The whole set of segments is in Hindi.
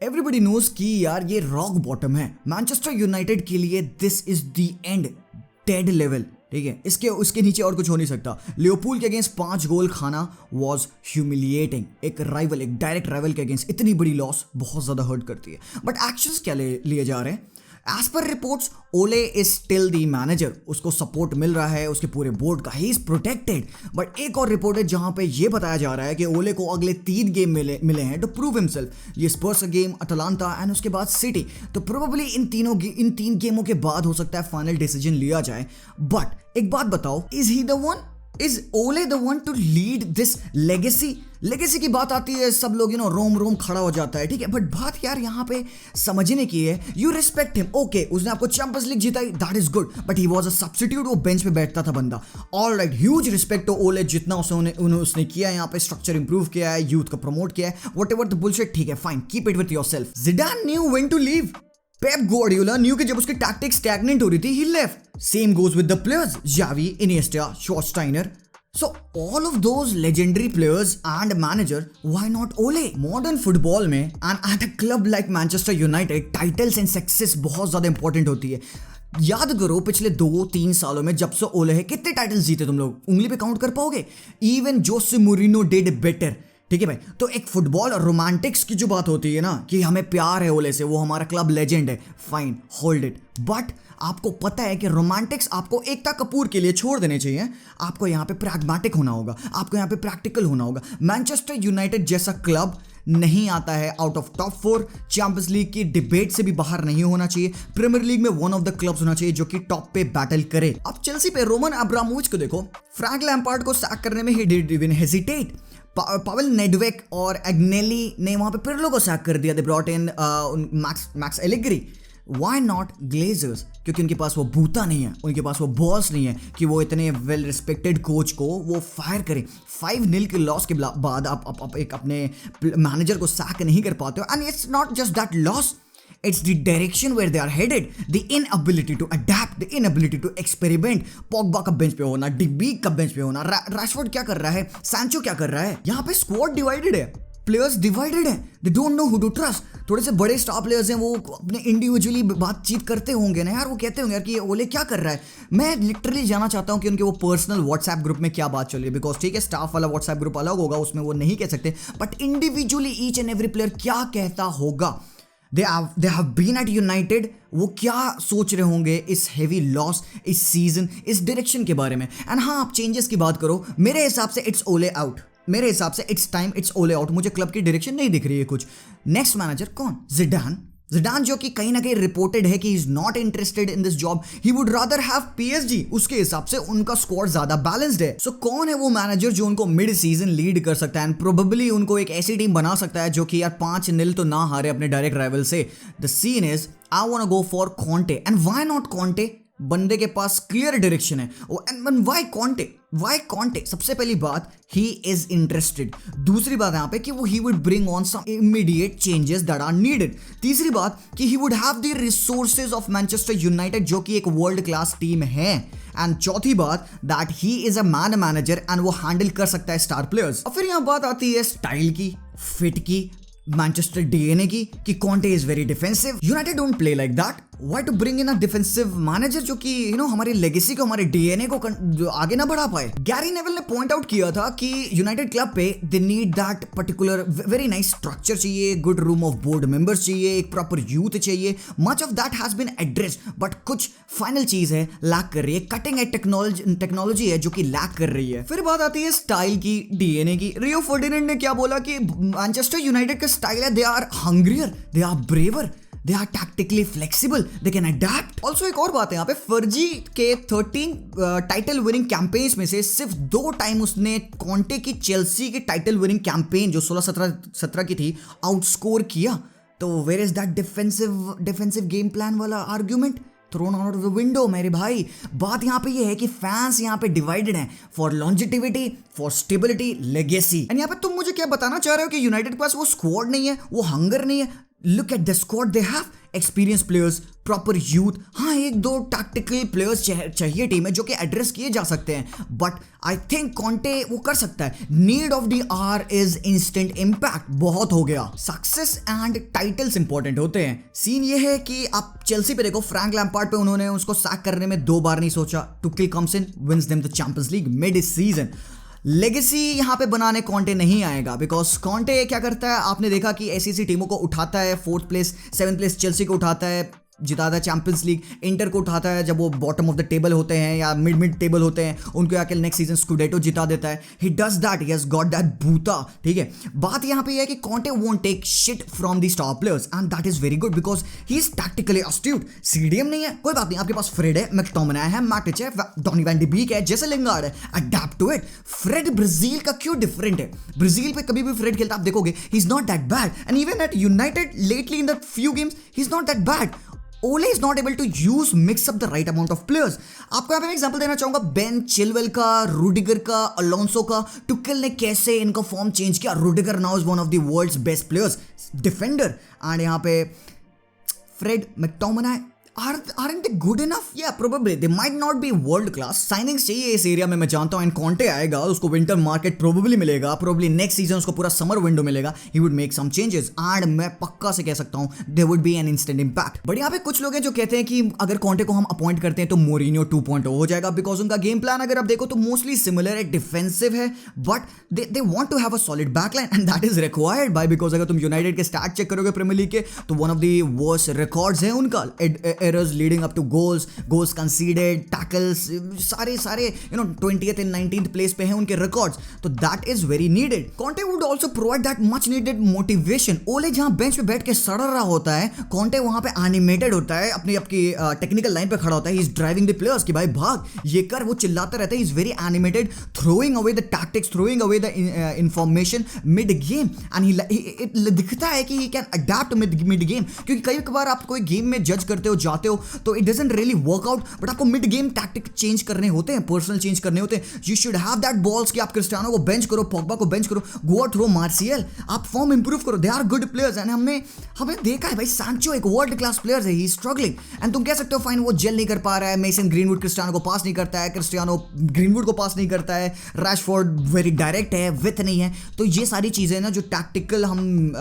एवरीबडी नोज कि यार ये रॉक बॉटम है मैनचेस्टर यूनाइटेड के लिए। This is the end, dead level. ठीक है, इसके उसके नीचे और कुछ हो नहीं सकता। लिवरपूल के अगेंस्ट 5 गोल खाना वॉज ह्यूमिलिएटिंग। एक राइवल, एक डायरेक्ट राइवल के अगेंस्ट इतनी बड़ी लॉस बहुत ज्यादा हर्ट करती है। बट एक्शंस क्या लिए जा रहे हैं? एज पर रिपोर्ट्स ओले इज स्टिल दी मैनेजर। उसको सपोर्ट मिल रहा है उसके पूरे बोर्ड का, ही इज प्रोटेक्टेड। बट एक और रिपोर्ट है जहां पे ये बताया जा रहा है कि ओले को अगले 3 गेम मिले हैं टू प्रूव हिमसेल्फ। ये स्पर्स का गेम, अटलांटा एंड उसके बाद सिटी। तो प्रोबेबली इन 3 गेमों के बाद हो सकता है फाइनल डिसीजन लिया जाए। बट एक बात बताओ, is he the one? Is Ole the one to lead this legacy? Legacy की बात आती है सब लोग रोम रोम खड़ा हो जाता है। ठीक है, बट बात यार यहाँ पे समझने की है, यू रिस्पेक्ट हिम। ओके, उसने आपको चैंपियंस लीग जिताई, that is good, but he was a substitute. वो बेंच पे बैठता था बंदा। ऑलराइट, ह्यूज रिस्पेक्ट टू ओले, जितना उसने किया यहाँ पे, स्ट्रक्चर इंप्रूव किया है, यूथ को प्रमोट किया है, व्हाटएवर द बुलशिट। ठीक है, fine, keep it with yourself. Zidane knew when to leave. Pep Guardiola knew कि जब उसकी टैक्टिक्स स्टैग्नेंट हो रही थी, he left. Same goes with the players, Xavi, Iniesta, Schweinsteiger. So all of those legendary players and manager, why not Ole? Modern football में and at a club like Manchester United, titles and success बहुत ज़्यादा important होती है। याद करो पिछले 2-3 सालों में जब से ओले है, कितने टाइटल्स जीते तुम लोग? उंगली पे काउंट कर पाओगे? Even Jose Mourinho did better. ठीक है भाई, तो एक फुटबॉल और रोमांटिक्स की जो बात होती है ना, कि हमें प्यार है ओले से, वो हमारा क्लब लेजेंड है, फाइन, होल्ड इट। बट आपको पता है कि रोमांटिक्स आपको एकता कपूर के लिए छोड़ देने चाहिए। आपको यहाँ पे प्रैग्मेटिक होना होगा, आपको यहाँ पे प्रैक्टिकल होना होगा। मैनचेस्टर यूनाइटेड जैसा क्लब नहीं आता है out of top 4। Champions league की डिबेट से भी बाहर नहीं होना चाहिए। प्रीमियर लीग में वन ऑफ द क्लब्स होना चाहिए जो कि टॉप पे बैटल करे। अब चेल्सी पे रोमन अब्रामोविच को देखो, फ्रैंक लैम्पार्ड को सैक करने में he did even hesitate. Pavel Nedved और एग्नेली ने वहां पे पिरलो को सैक कर दिया। They brought in Max Allegri. Why not Glazers? क्योंकि उनके पास वो बूता नहीं है, उनके पास वो बॉस नहीं है कि वो इतने वेल रिस्पेक्टेड कोच को वो फायर करें। 5-0 के लॉस के बाद आप एक अपने मैनेजर को सैक नहीं कर पाते हो। And it's not just that loss, it's the direction where they are headed, the inability to adapt, the inability to experiment। Pogba का बेंच पे होना, डिब्बी का बेंच पे होना, रैशफोर्ड क्या कर रहा है, सैंचो क्या कर रहा है। यहाँ पे स्क्वाड डिवाइडेड है, प्लेयर्स डिवाइडेड है, they don't know who to trust. थोड़े से बड़े स्टार प्लेयर्स हैं, वो अपने इंडिविजुअली बातचीत करते होंगे ना यार, वो कहते होंगे यार कि ये ओले क्या कर रहा है। मैं लिटरली जानना चाहता हूँ कि उनके वो पर्सनल व्हाट्सएप ग्रुप में क्या बात चल रही है। बिकॉज ठीक है, स्टाफ वाला व्हाट्सएप ग्रुप अलग होगा, उसमें वो नहीं कह सकते, but individually each and every player क्या कहता होगा। They have been at United। वो क्या सोच रहे होंगे इस हेवी लॉस, इस सीजन, इस डायरेक्शन के बारे में। एंड हाँ, आप चेंजेस की बात करो, मेरे हिसाब से इट्स ओले आउट। मेरे हिसाब से इट्स टाइम, इट्स ओले आउट। मुझे क्लब की डायरेक्शन नहीं दिख रही है कुछ। नेक्स्ट मैनेजर कौन? ज़िडान जो कि कहीं ना कहीं रिपोर्टेड है कि is not interested in this job, he would rather have PSG। उसके हिसाब से उनका स्क्वाड ज्यादा बैलेंस्ड है। सो कौन है वो मैनेजर जो उनको मिड सीजन लीड कर सकता है एंड प्रोबेबली उनको एक ऐसी टीम बना सकता है जो कि यार 5-0 तो ना हारे अपने डायरेक्ट राइवल से। The scene is I want to go for Conte. And why not Conte? बंदे के पास क्लियर डायरेक्शन है। And why Conte? सबसे पहली बात, ही इज इंटरेस्टेड। दूसरी बात यहाँ पे कि वो he would bring on some immediate changes that are needed. तीसरी बात कि he would have the resources of Manchester United जो कि एक वर्ल्ड क्लास टीम है। एंड चौथी बात, that he is a manager and वो हैंडल कर सकता है स्टार प्लेयर्स। और फिर यहाँ बात आती है स्टाइल की, फिट की, मैनचेस्टर डीएनए की, कि Conte is very defensive. United don't play like that. Why to bring in a defensive manager जो कि हमारी लेगेसी को, हमारे डीएनए को जो आगे ना बढ़ा पाए। गैरी नेवल ने पॉइंट आउट किया था कि यूनाइटेड क्लब पे they need that particular very nice structure चाहिए, good room of board members चाहिए, एक प्रॉपर यूथ चाहिए। Much of that has been addressed, but कुछ फाइनल चीज है लैक कर रही है। कटिंग एज टेक्नोलॉजी है जो कि लैक कर रही है। फिर बात आती है स्टाइल की, डीएनए की। रियो फर्डिनेंड ने क्या बोला कि मैनचेस्टर यूनाइटेड का स्टाइल है, they are hungrier, they are braver, they are tactically flexible, they can adapt। Also एक और बात है यहाँ पे, फर्जी के 13 टाइटल विनिंग कैंपेन्स में से सिर्फ 2 टाइम उसने कॉन्टे की चेल्सी की टाइटल विनिंग कैंपेन जो 16-17 की थी आउटस्कोर किया। तो where is that defensive game plan वाला argument? Thrown out of the window मेरे भाई। बात यहाँ पे ये है कि फैंस यहाँ पे डिवाइडेड हैं for longevity, for stability, legacy. And यहाँ पे तुम मुझे क्या बताना चाह रहे हो कि यूनाइटेड के पास वो स्क्वाड नहीं है, वो हंगर नहीं है? Look at the squad they have, experience players, proper youth. हाँ, एक दो टैक्टिकल प्लेयर्स चाहिए टीम में जो कि एड्रेस किए जा सकते हैं, बट आई थिंक कॉन्टे वो कर सकता है। Need of the hour is instant impact. बहुत हो गया, सक्सेस एंड टाइटल्स इंपॉर्टेंट होते हैं। सीन ये है कि आप चेल्सी पे देखो, फ्रैंक लैम्पार्ड पे उन्होंने उसको सैक करने में 2 बार नहीं सोचा। Tuchel comes in, wins them the Champions League mid season. Legacy यहाँ पे बनाने कॉन्टे नहीं आएगा, बिकॉज कॉन्टे क्या करता है, आपने देखा कि ऐसी ऐसी टीमों को उठाता है, 4th place 7th place Chelsea को उठाता है, जिताता है चैंपियंस लीग। इंटर को उठाता है जब वो बॉटम ऑफ द टेबल होते हैं या मिड टेबल होते हैं, उनको आके नेक्स्ट सीजन स्कूडेटो जिता देता है। He does that, he has got that बूता। ठीक है, बात यहाँ पे है कि Conte won't take shit from the star players and that is very good because he is tactically astute. CDM नहीं है, कोई बात नहीं, आपके पास फ्रेड है, मैकटोमिनाय है, मैटिच है, डॉनी वैन डी बीक है, जैसे लिंगार्ड है, adapt to it. Fred Brazil का क्यों डिफरेंट है? ब्राजील पे कभी भी फ्रेड खेलता आप देखोगे, ही is not that bad, and even at United lately in the few games he is not that bad. Ole is not able to mix up the right amount of players. आपको यहाँ पे मैं एग्जांपल देना चाहूंगा बेन चिलवेल का, रूडिगर का, अलोंसो का। टुकेल ने कैसे इनका फॉर्म चेंज किया। Rudiger now is one of the world's best players, defender. And यहाँ पे Fred, McTominay, aren't they good enough? Yeah, probably they might not be world class. Signings चाहिए इस एरिया में, मैं जानता हूँ। एंड कॉन्टे आएगा, उसको विंटर मार्केट प्रोबेबली मिलेगा, प्रोबेबली नेक्स्ट सीजन उसको पूरा समर विंडो मिलेगा। He would make some changes and मैं पक्का से कह सकता हूँ there would be an instant impact. But यहाँ पे कुछ लोग हैं जो कहते हैं कि अगर कॉन्टे को हम अपॉइंट करते हैं तो मोरिनियो 2.0 हो जाएगा, बिकॉज उनका गेम प्लान अगर आप देखो तो मोस्टली सिमिलर है, डिफेंसिव है, but they want to have a solid backline and that is required by, because अगर तुम यूनाइटेड के स्टैट चेक करोगे प्रीमियर लीग के तो one of the worst records है उनका, errors leading up to goals conceded, tackles, सारे 20th and 19th place पे हैं उनके records, तो that is very needed. Conte would also provide that much needed motivation. ओले जहाँ बेंच पे बैठ के सड़ रहा होता है, Conte वहाँ पे animated होता है, अपनी टेक्निकल लाइन पे खड़ा होता है, he is driving the players कि भाई भाग, ये कर, वो चिल्लाता रहता है, he is very animated, throwing away the tactics, throwing away the information mid game, and दिखता है कि he can adapt mid game, क्योंकि कई बार आप कोई गेम में जज करते हो, जाते हो, तो it doesn't really work out, but आपको मिड गेम टैक्टिक चेंज करने होते हैं, पर्सनल चेंज करने होते हैं। You should have that balls कि आप क्रिस्टियानो को बेंच करो, पॉग्बा को बेंच करो, गो थ्रो मार्शियल, आप फॉर्म इंप्रूव करो, they are good players. And हमें देखा है भाई, सैंचो एक वर्ल्ड क्लास प्लेयर है, ही इज स्ट्रगलिंग, एंड तुम कह सकते हो फाइन वो जेल नहीं कर पा रहा है, मेसन ग्रीनवुड क्रिस्टियानो को पास नहीं करता है, क्रिस्टियानो ग्रीनवुड को पास नहीं करता है, रैशफोर्ड वेरी डायरेक्ट है, विथ नहीं है। तो ये सारी चीजें ना जो टैक्टिकल हम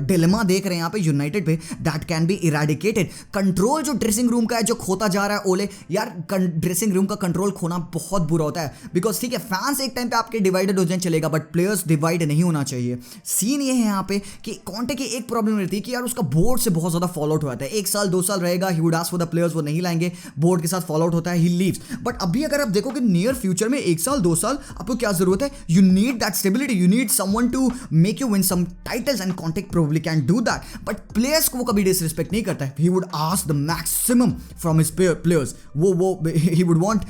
डिलेमा देख रहे हैं यहाँ पे यूनाइटेड पे, that can be eradicated. Control जो ड्रेसिंग रूम का है जो खोता जा रहा है ओले, यार ड्रेसिंग रूम का कंट्रोल खोना बहुत बुरा होता है, बिकॉज ठीक है फैंस एक टाइम पे आपके डिवाइडेड हो जाए चलेगा, बट प्लेयर्स डिवाइड नहीं होना चाहिए। सीन ये है यहाँ पे कि कॉन्टे की एक प्रॉब्लम रहती है कि यार उसका बोर्ड से बहुत ज्यादा फॉलो आउट होता है। 1 साल 2 साल रहेगा, ही would ask for the players, वो नहीं लाएंगे, बोर्ड के साथ फॉलो आउट होता है, ही लीव्स। बट अभी अगर आप देखोगे नियर फ्यूचर में 1 साल 2 साल आपको क्या जरूरत है, you need that stability, you need someone to make you win some titles, and Conte probably can do that, but players को वो कभी डिसरिस्पेक्ट नहीं करता है। He would ask the maximum from his players, he would want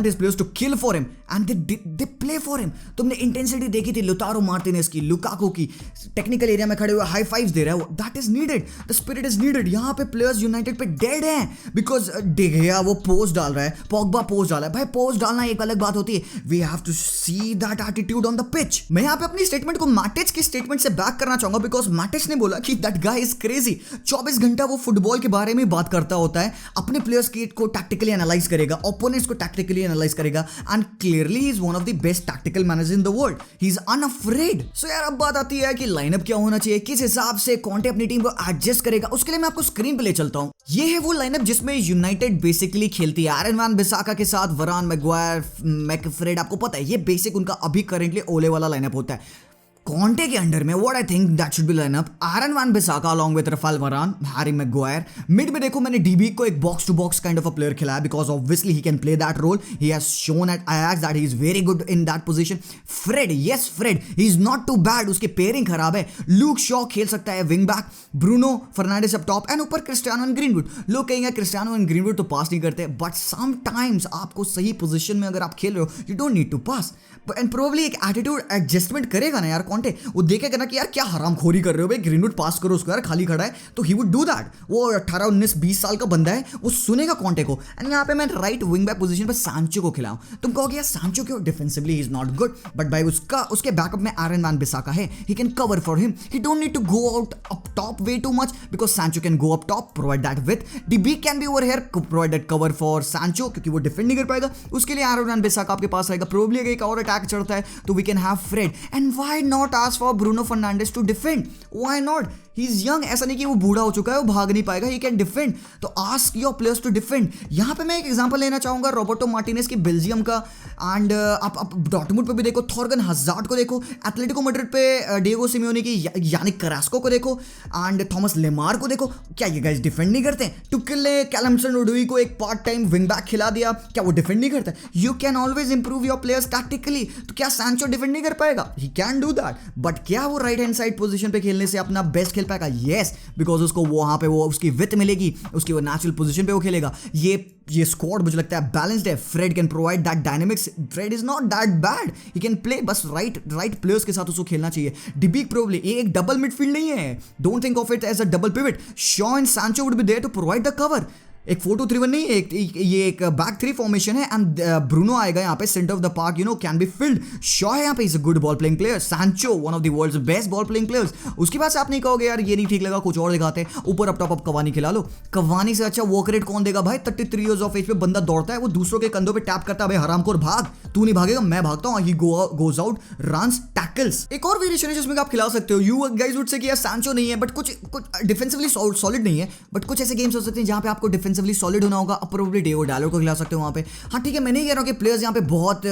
his players to kill for him and they play for him. तुमने इंटेंसिटी देखी थी लुतारो मार्टिनेज की, लुकाको की, टेक्निकल एरिया में खड़े हुए हाई फाइव्स दे रहा है, that is needed, the spirit is needed. यहाँ पे प्लेयर्स यूनाइटेड पे डेड हैं बिकॉज डे गया वो पोस्ट डाल रहा है, पॉग्बा पोस्ट डाला है, भाई पोस्ट डालना एक अलग बात होती है, we have to see that attitude on the pitch. मैं यहाँ पे अपनी स्टेटमेंट को मैटिच की स्टेटमेंट से बैक करना चाहूंगा, बिकॉज मैटिच ने बोला कि दैट गाय इज क्रेजी, 24 घंटा वो फुटबॉल के बारे में बात करता होता है, अपने प्लेयर्स को टैक्टिकली एनालाइज करेगा, ओपोनेंट्स को टैक्टिकली एनालाइज करेगा, and clearly he is one of the best tactical manager in the world, he is unafraid. So यार अब बात आती है कि लाइनअप क्या होना चाहिए, किस हिसाब से कॉन्टे अपनी टीम को एडजस्ट करेगा, उसके लिए मैं आपको स्क्रीन पे ले चलता हूं। ये है वो लाइनअप जिसमें यूनाइटेड बेसिकली खेलती है, एरन वैन बिसाका के साथ वरान, मैग्वायर, मैकफ्रेड, आपको पता है ये बेसिक उनका अभी करेंटली ओले वाला लाइनअप होता है। कॉन्टे के अंडर में what I think that should be lineup, Aaron Wan Bissaka along with Raphael Varane, Harry Maguire. Mid में देखो मैंने डीबी को एक box to box kind of a player खिलाया, because obviously he can play that role, he has shone at Ajax that he is very good in that position. Fred, yes Fred, he is not too bad, उसके पेयरिंग खराब है। लूक शॉ खेल सकता है wing back, Bruno Fernandes up top, and ऊपर क्रिस्टियानो एंड ग्रीनवुड। लोग कहेंगे क्रिस्टियानो एंड ग्रीनवुड तो पास नहीं करते, बट समटाइम्स आपको सही पोजीशन में अगर आप खेल रहे हो you don't need to pass, and probably एक एटीट्यूड एडजस्टमेंट करेगा ना यार कॉन्टे कॉन्टे, वो देखेगा ना कि यार क्या हरामखोरी कर रहे हो भाई, ग्रीनवुड पास करो उसको यार, खाली खड़ा है, तो ही वुड डू दैट। वो 18 19 20 साल का बंदा है, वो सुनेगा कॉन्टे को। एंड यहाँ पे मैं राइट विंग बैक पोजीशन पे सांचो को खिलाऊं। तुम कहोगे यार सांचो क्यों, defensively he is not good, but भाई उसके बैकअप में आयरन मैन बिसाका है, he can cover for him, he don't need to go out up top way too much because Sancho can go up top, provide that with DB can be over here, provide that cover for Sancho, क्योंकि वो डिफेंड नहीं कर पाएगा। उसके लिए आयरन मैन बिसाका आपके पास रहेगा, प्रोबब्ली अगर एक और अटैक चढ़ता है तो we can have Fred. And why not ask for Bruno Fernandes to defend, why not, he is young, ऐसा नहीं कि वो बूढ़ा हो चुका है, वो भाग नहीं पाएगा, ही कैन डिफेंड, तो ask your players to defend. यहां पे मैं एक एग्जांपल लेना चाहूंगा रॉबर्टो मार्टिनेज की बेल्जियम का, एंड आप डॉर्टमुंड पे भी देखो, थॉर्गन हजार्ड को देखो, एथलेटिको मैड्रिड पे डिएगो सिमियोनी की यानिक करास्को को देखो, एंड थॉमस लेमार को देखो, क्या ये गाइस डिफेंड नहीं करते? टुकिल ने कैलमसन ओडुई को एक पार्ट टाइम विंग बैक खिला दिया, क्या वो डिफेंड नहीं करता? You can always improve your players tactically, तो क्या सांचो डिफेंड नहीं कर पाएगा? He can do that, but क्या वो राइट हैंड साइड पोजीशन पे खेलने से अपना बेस्ट खेल पाएगा? यस, बिकॉज उसको वहां पे वो उसकी विथ मिलेगी, उसकी वो नेचुरल पोजीशन पे वो खेलेगा। ये स्क्वाड मुझे लगता है बैलेंस्ड है, Fred can provide that dynamics, Fred is not that bad, he can play, बस राइट प्लेयर्स के साथ उसको खेलना चाहिए। डिबी प्रोबब्ली ये एक डबल मिडफील्ड नहीं है, don't think of it as a double pivot, Shaw and Sancho would be there to provide the cover. एक 4-2-3-1 नहीं है, ये एक बैक 3 फॉर्मेशन है, एंड ब्रूनो आएगा यहाँ पे centre of the park, you know, can be filled. Shaw है यहाँ पे, is a good ball playing player, Sancho one of the world's best ball playing players. उसके बाद से आप नहीं कहोगे यार ये नहीं ठीक लगा, कुछ और दिखाते हैं, ऊपर अप टॉप कवानी खिला लो। कवानी से अच्छा वर्क रेट कौन देगा भाई? 33 इयर्स ऑफ एज पे बंदा दौड़ता है, वो दूसरों के कंधों पे टैप करता है, भाई हरामखोर भाग, तू नहीं भागेगा मैं भागता हूँ, he goes out, runs, tackles. एक और वेरिएशन है जिसमें आप खिला सकते हो, यू गाइस वुड से कि यार सांचो नहीं है, बट कुछ डिफेंसिवली सॉलिड नहीं है, बट कुछ ऐसे गेम्स हो सकते हैं जहां पे आपको डिफेंसिवली सॉलिड होना होगा, प्रोबब्ली डिएगो डालो को खिला सकते हो वहां पे। हाँ ठीक है, मैं नहीं कह रहा हूं कि प्लेयर्स यहाँ पे बहुत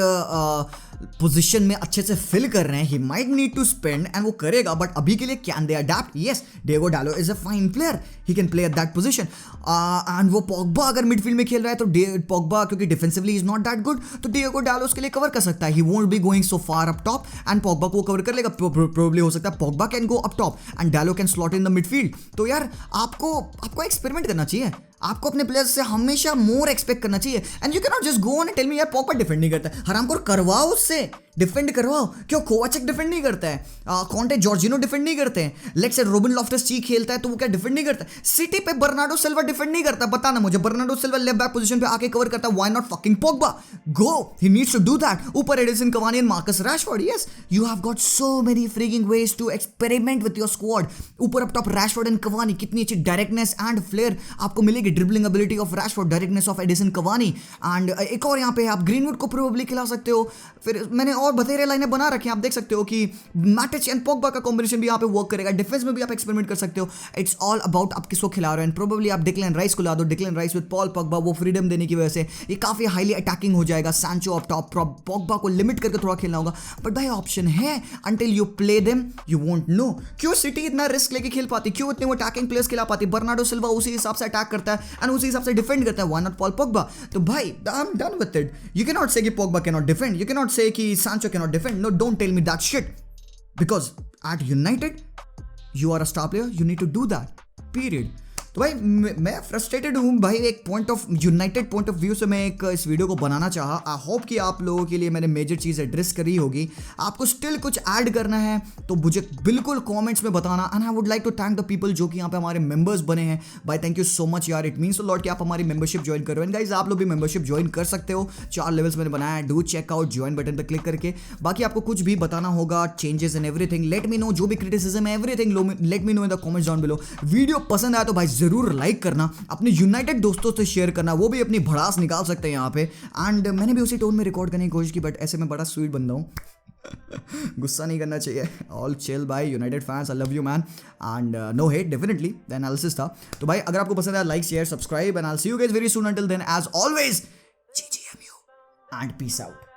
पोजीशन में अच्छे से फिल कर रहे हैं, he might need to spend, and वो करेगा, बट अभी के लिए can they adapt? Yes, Diego Dalot is a fine player, he can play at that position. And वो पोग्बा अगर मिडफील्ड में खेल रहा है तो पोग्बा क्योंकि defensively is not that good, तो डिएगो डालो उसके लिए कवर कर सकता है, he won't be going so far up top, and Pogba को कवर कर लेगा। प्रोबब्ली हो सकता है Pogba can go up top and Dalot can slot in the midfield. तो यार आपको एक्सपेरिमेंट करना चाहिए, आपको अपने प्लेयर्स से हमेशा मोर एक्सपेक्ट करना चाहिए, and you can not just go on and tell me यार पोग्बा डिफेंड नहीं करता है, हरामखोर करवाओ उससे, डिफेंड करवाओ। क्यों कोवाचेक डिफेंड नहीं करता है, कॉन्टे जॉर्जिनो डिफेंड नहीं करते हैं, लेट्स से रोबिन लॉफ्टस चीक खेलता है तो वो क्या डिफेंड नहीं करता? सिटी पे बर्नार्डो सिल्वा डिफेंड नहीं करता, बताना मुझे, Bernardo Silva left back position पे आके कवर करता है, why not fucking Pogba? Go, he needs to do that. ऊपर Edinson Cavani and Marcus Rashford, yes, you have got so many freaking ways to experiment with your squad. ऊपर up top Rashford and Cavani, कितनी अच्छी डायरेक्टनेस एंड फ्लेयर आपको मिलेगी, dribbling ability of Rashford, directness of Edinson Cavani, and एक और यहाँ पे आप ग्रीनवुड को प्रोबब्ली खिला सकते हो। फिर मैंने और बतेरे लाइनें बना रखे हैं, आप देख सकते हो कि मैटिच एंड पोग्बा का कॉम्बिनेशन भी यहाँ पे वर्क करेगा, डिफेंस में भी आप एक्सपेरिमेंट कर सकते हो। इट्स ऑल अबाउट आप किसको खिला रहे हो, एंड प्रोबब्ली आप डिक्लेन राइस को ला दो, decline rice with Paul Pogba, वो फ्रीडम देने की वजह से ये काफी हाईली अटैकिंग हो जाएगा। सांचो अप टॉप, पोग्बा को लिमिट करके थोड़ा खेलना होगा, बट भाई ऑप्शन है, until you play them you won't know. क्यों सिटी इतना रिस्क लेके खेल पाती, क्यों इतने वो अटैकिंग प्लेयर्स खिला पाती? बर्नार्डो सिल्वा उसी हिसाब से अटैक करता है एंड उसी हिसाब से डिफेंड करता है, व्हाई नॉट पॉल पोग्बा? तो भाई I am done with it. You can not say कि Pogba can not defend, you can not say कि Sancho can not defend, no, don't tell me that shit, because at United you are a star player, you need to do that, period। तो भाई मैं फ्रस्ट्रेटेड हूँ भाई, एक point of United point of view से मैं एक इस वीडियो को बनाना चाहा। आई होप कि आप लोगों के लिए मैंने मेजर चीज़ एड्रेस करी होगी। आपको स्टिल कुछ ऐड करना है तो मुझे बिल्कुल कमेंट्स में बताना, and I would like to thank the people जो कि यहाँ पे हमारे मेंबर्स बने हैं। भाई थैंक यू सो मच यार, इट मीन्स अ लॉट कि आप हमारी मेंबरशिप ज्वाइन करो, एंड गाइस आप लोग भी मेंबरशिप ज्वाइन कर सकते हो, 4 लेवल्स मैंने बनाया है, do check out join button पर क्लिक करके। बाकी आपको कुछ भी बताना होगा, changes and everything, let me know, जो भी क्रिटिसिज्म है everything let me know in the comments down below. Video पसंद आया तो भाई जरूर लाइक करना, अपने यूनाइटेड दोस्तों से शेयर करना, वो भी अपनी भड़ास निकाल सकते हैं यहाँ पे। एंड मैंने भी उसी टोन में रिकॉर्ड करने की कोशिश की, बट ऐसे में बड़ा स्वीट बंदा हूँ गुस्सा नहीं करना चाहिए, ऑल चिल भाई, United fans, I love you man, and no hate, definitely the analysis था। तो भाई अगर आपको पसंद आया like share subscribe, and I will see you guys very soon, until then as always GGMU and peace out.